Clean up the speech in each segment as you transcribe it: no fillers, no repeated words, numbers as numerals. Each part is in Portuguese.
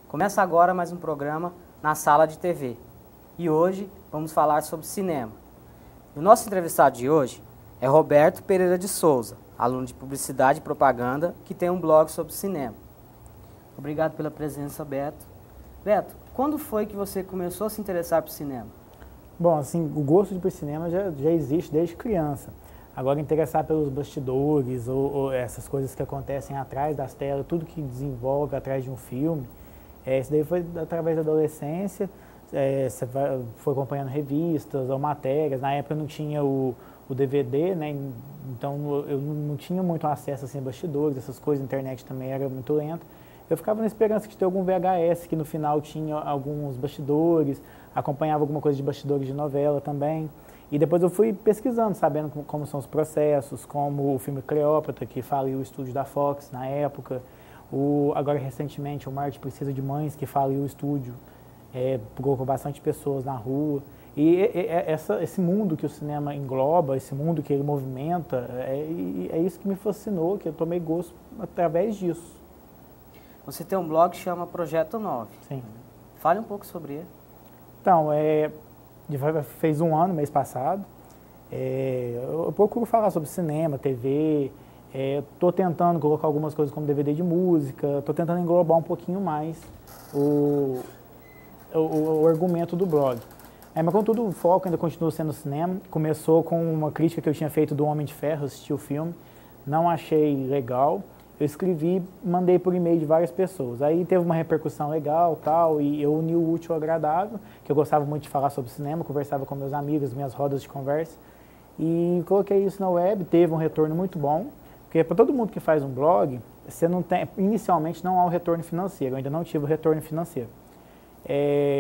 Começa agora mais um programa na Sala de TV. E hoje vamos falar sobre cinema. O nosso entrevistado de hoje é Roberto Pereira de Souza, aluno de Publicidade e Propaganda, que tem um blog sobre cinema. Obrigado pela presença, Beto. Beto, quando foi que você começou a se interessar por cinema? Bom, assim, o gosto por cinema já existe desde criança. Agora, interessar pelos bastidores ou essas coisas que acontecem atrás das telas, tudo que desenvolve atrás de um filme, isso daí foi através da adolescência. Você foi acompanhando revistas ou matérias. Na época não tinha o DVD, né? Então eu não tinha muito acesso assim, a bastidores, essas coisas, a internet também era muito lenta. Eu ficava na esperança de ter algum VHS que no final tinha alguns bastidores, acompanhava alguma coisa de bastidores de novela também. E depois eu fui pesquisando, sabendo como são os processos, como o filme Cleópatra, que faliu o estúdio da Fox na época. Agora, recentemente, o Marte Precisa de Mães, que faliu o estúdio, colocou bastante pessoas na rua. E esse mundo que o cinema engloba, esse mundo que ele movimenta, é isso que me fascinou, que eu tomei gosto através disso. Você tem um blog que chama Projeto 9. Sim. Fale um pouco sobre ele. Então, fez um ano, mês passado. Eu procuro falar sobre cinema, TV. Estou tentando colocar algumas coisas como DVD de música. Estou tentando englobar um pouquinho mais o argumento do blog. Mas contudo, o foco ainda continua sendo o cinema. Começou com uma crítica que eu tinha feito do Homem de Ferro, assisti o filme. Não achei legal. Eu escrevi, mandei por e-mail de várias pessoas. Aí teve uma repercussão legal, tal, e eu uni o útil ao agradável, que eu gostava muito de falar sobre cinema, conversava com meus amigos, minhas rodas de conversa, e coloquei isso na web, teve um retorno muito bom, porque para todo mundo que faz um blog, você não tem, inicialmente não há o retorno financeiro, eu ainda não tive o retorno financeiro.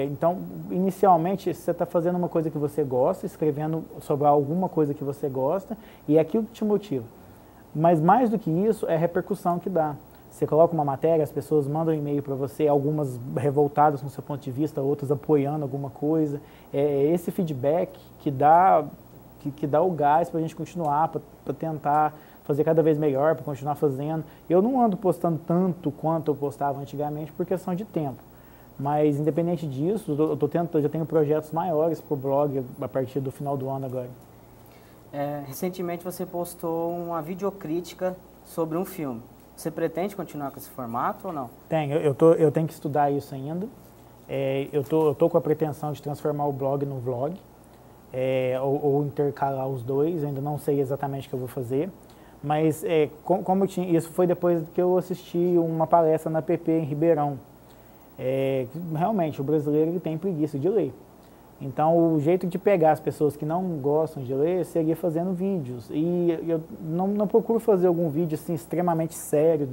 Então, inicialmente, você está fazendo uma coisa que você gosta, escrevendo sobre alguma coisa que você gosta, e é aquilo que te motiva. Mas mais do que isso, é a repercussão que dá. Você coloca uma matéria, as pessoas mandam um e-mail para você, algumas revoltadas com seu ponto de vista, outras apoiando alguma coisa. É esse feedback que dá o gás para a gente continuar, para tentar fazer cada vez melhor, para continuar fazendo. Eu não ando postando tanto quanto eu postava antigamente por questão de tempo. Mas, independente disso, eu já tenho projetos maiores para o blog a partir do final do ano agora. Recentemente você postou uma videocrítica sobre um filme. Você pretende continuar com esse formato ou não? Eu tenho que estudar isso ainda. Eu tô com a pretensão de transformar o blog num vlog, ou intercalar os dois, ainda não sei exatamente o que eu vou fazer. Mas isso foi depois que eu assisti uma palestra na PP em Ribeirão. Realmente, o brasileiro ele tem preguiça de ler. Então, o jeito de pegar as pessoas que não gostam de ler seria fazendo vídeos. E eu não procuro fazer algum vídeo assim, extremamente sério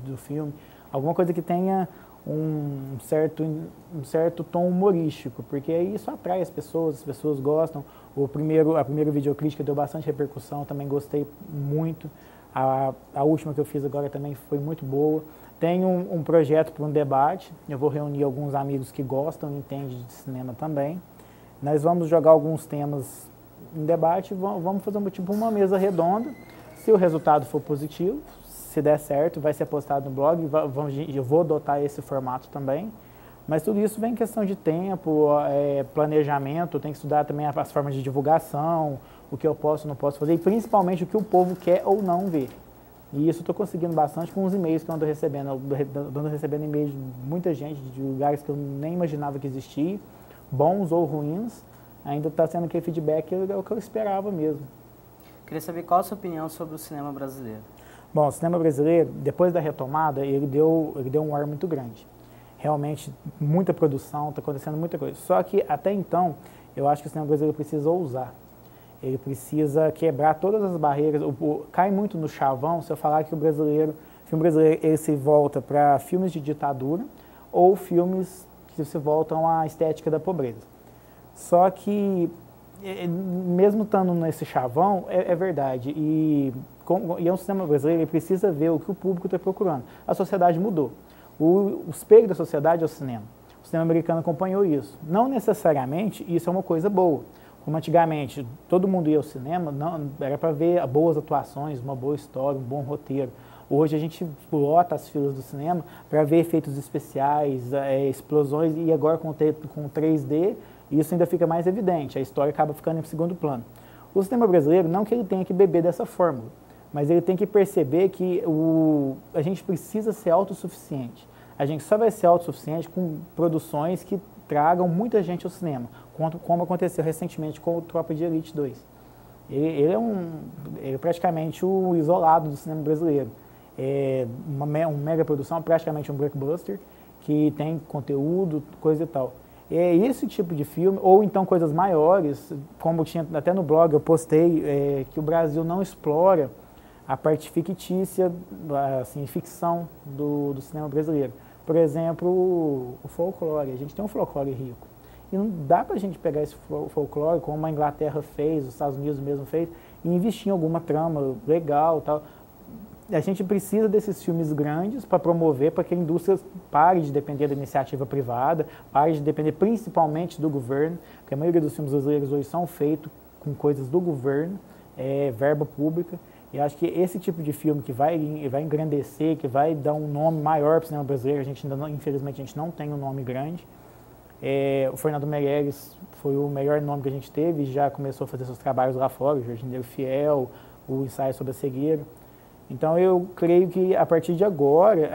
do filme, alguma coisa que tenha um certo tom humorístico, porque isso atrai as pessoas gostam. A primeira videocrítica deu bastante repercussão, também gostei muito. A última que eu fiz agora também foi muito boa. Tenho um projeto para um debate, eu vou reunir alguns amigos que gostam e entendem de cinema também. Nós vamos jogar alguns temas em debate, vamos fazer uma mesa redonda. Se o resultado for positivo, se der certo, vai ser postado no blog, eu vou adotar esse formato também. Mas tudo isso vem em questão de tempo, planejamento, eu tenho que estudar também as formas de divulgação, o que eu posso e não posso fazer, e principalmente o que o povo quer ou não ver. E isso eu estou conseguindo bastante com os e-mails que eu ando recebendo. Ando recebendo e-mails de muita gente, de lugares que eu nem imaginava que existia, bons ou ruins, ainda está sendo aquele feedback é o que eu esperava mesmo. Queria saber qual a sua opinião sobre o cinema brasileiro. Bom, o cinema brasileiro, depois da retomada, ele deu um ar muito grande. Realmente, muita produção, está acontecendo muita coisa. Só que, até então, eu acho que o cinema brasileiro precisa ousar. Ele precisa quebrar todas as barreiras. Cai muito no chavão se eu falar que o filme brasileiro ele se volta para filmes de ditadura ou filmes que se voltam à estética da pobreza. Só que, mesmo estando nesse chavão, é verdade. E é um cinema brasileiro, ele precisa ver o que o público está procurando. A sociedade mudou. O espelho da sociedade é o cinema. O cinema americano acompanhou isso. Não necessariamente isso é uma coisa boa. Como antigamente, todo mundo ia ao cinema, não, era para ver boas atuações, uma boa história, um bom roteiro. Hoje a gente lota as filas do cinema para ver efeitos especiais, explosões, e agora com 3D isso ainda fica mais evidente, a história acaba ficando em segundo plano. O cinema brasileiro, não que ele tenha que beber dessa fórmula, mas ele tem que perceber que a gente precisa ser autossuficiente. A gente só vai ser autossuficiente com produções que tragam muita gente ao cinema, como aconteceu recentemente com o Tropa de Elite 2. Ele é praticamente o isolado do cinema brasileiro. É uma mega produção, praticamente um blockbuster, que tem conteúdo, coisa e tal. É esse tipo de filme, ou então coisas maiores, como tinha até no blog, eu postei que o Brasil não explora a parte fictícia, assim, ficção do cinema brasileiro. Por exemplo, o folclore. A gente tem um folclore rico. E não dá para a gente pegar esse folclore, como a Inglaterra fez, os Estados Unidos mesmo fez, e investir em alguma trama legal, tal. A gente precisa desses filmes grandes para promover, para que a indústria pare de depender da iniciativa privada, pare de depender principalmente do governo, porque a maioria dos filmes brasileiros hoje são feitos com coisas do governo, verba pública. E acho que esse tipo de filme que vai engrandecer, que vai dar um nome maior para o cinema brasileiro, infelizmente a gente não tem um nome grande. O Fernando Meirelles foi o melhor nome que a gente teve, e já começou a fazer seus trabalhos lá fora, o Jardineiro Fiel, o Ensaio sobre a Cegueira. Então eu creio que a partir de agora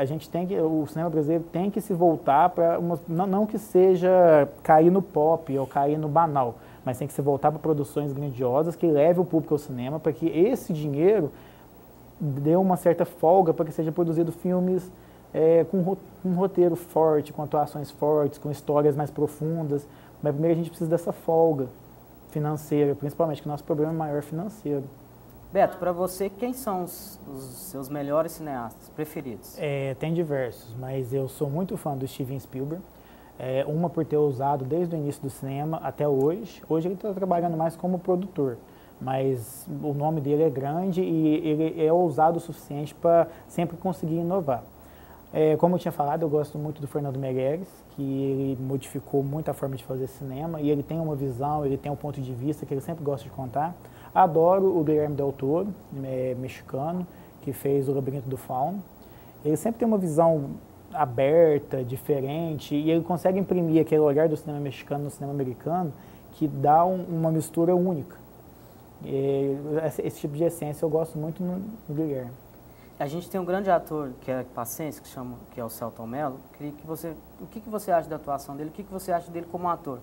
o cinema brasileiro tem que se voltar para não que seja cair no pop ou cair no banal, mas tem que se voltar para produções grandiosas que levem o público ao cinema, para que esse dinheiro dê uma certa folga para que seja produzido filmes com um roteiro forte, com atuações fortes, com histórias mais profundas. Mas primeiro a gente precisa dessa folga financeira, principalmente, que o nosso problema é maior financeiro. Beto, para você, quem são os seus melhores cineastas preferidos? Tem diversos, mas eu sou muito fã do Steven Spielberg. Uma por ter usado desde o início do cinema até hoje. Hoje ele está trabalhando mais como produtor, mas o nome dele é grande e ele é ousado o suficiente para sempre conseguir inovar. Como eu tinha falado, eu gosto muito do Fernando Meirelles, que ele modificou muito a forma de fazer cinema, e ele tem uma visão, ele tem um ponto de vista que ele sempre gosta de contar. Adoro o Guilherme Del Toro, mexicano, que fez O Labirinto do Fauno. Ele sempre tem uma visão aberta, diferente, e ele consegue imprimir aquele olhar do cinema mexicano no cinema americano, que dá uma mistura única. Esse tipo de essência eu gosto muito no Guilherme. A gente tem um grande ator, que é pacense, que é o Selton Mello. O que você acha da atuação dele? O que você acha dele como ator?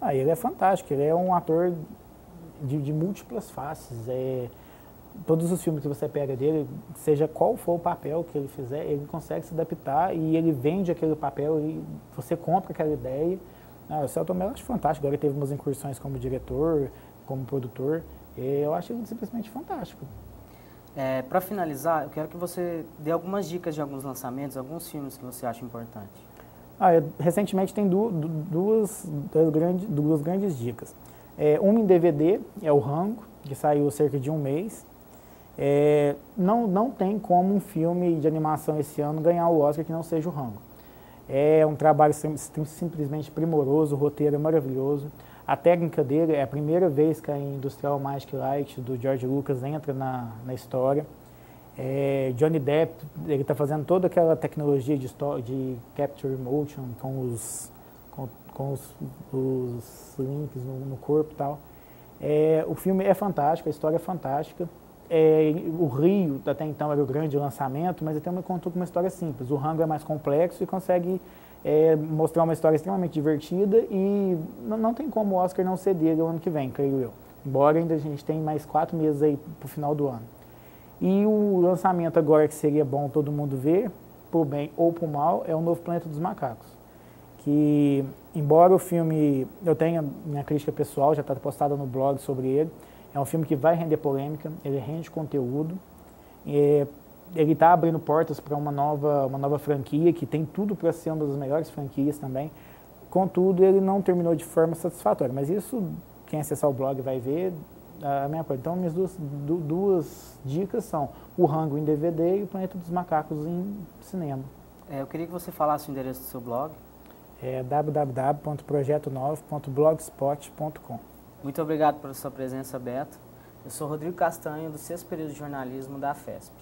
Ele é fantástico, ele é um ator de múltiplas faces. Todos os filmes que você pega dele, seja qual for o papel que ele fizer, ele consegue se adaptar e ele vende aquele papel e você compra aquela ideia. O Selton Mello eu acho fantástico. Agora ele teve umas incursões como diretor, como produtor. Eu acho ele simplesmente fantástico. Para finalizar, eu quero que você dê algumas dicas de alguns lançamentos, alguns filmes que você acha importante. Recentemente tem duas grandes dicas. Uma em DVD, é o Rango, que saiu há cerca de um mês. Não tem como um filme de animação esse ano ganhar o Oscar que não seja o Rango. É um trabalho simplesmente primoroso, o roteiro é maravilhoso. A técnica dele é a primeira vez que a Industrial Magic Light do George Lucas entra na história. Johnny Depp, ele está fazendo toda aquela tecnologia de capture motion com os links no corpo e tal. O filme é fantástico, a história é fantástica. O Rio, até então, era o grande lançamento, mas até me contou com uma história simples. O Rango é mais complexo e consegue mostrar uma história extremamente divertida e não tem como o Oscar não ser dele o ano que vem, creio eu. Embora ainda a gente tenha mais 4 meses aí para o final do ano. E o lançamento agora que seria bom todo mundo ver, por bem ou por mal, é o Novo Planeta dos Macacos. Que, embora o filme, eu tenha minha crítica pessoal, já está postada no blog sobre ele, é um filme que vai render polêmica, ele rende conteúdo, ele está abrindo portas para uma nova franquia, que tem tudo para ser uma das melhores franquias também. Contudo, ele não terminou de forma satisfatória, mas isso, quem acessar o blog vai ver a minha coisa. Então, minhas duas dicas são o Rango em DVD e o Planeta dos Macacos em cinema. Eu queria que você falasse o endereço do seu blog. www.projeto9.blogspot.com. Muito obrigado pela sua presença, Beto. Eu sou Rodrigo Castanho, do 6º período de jornalismo da FESP.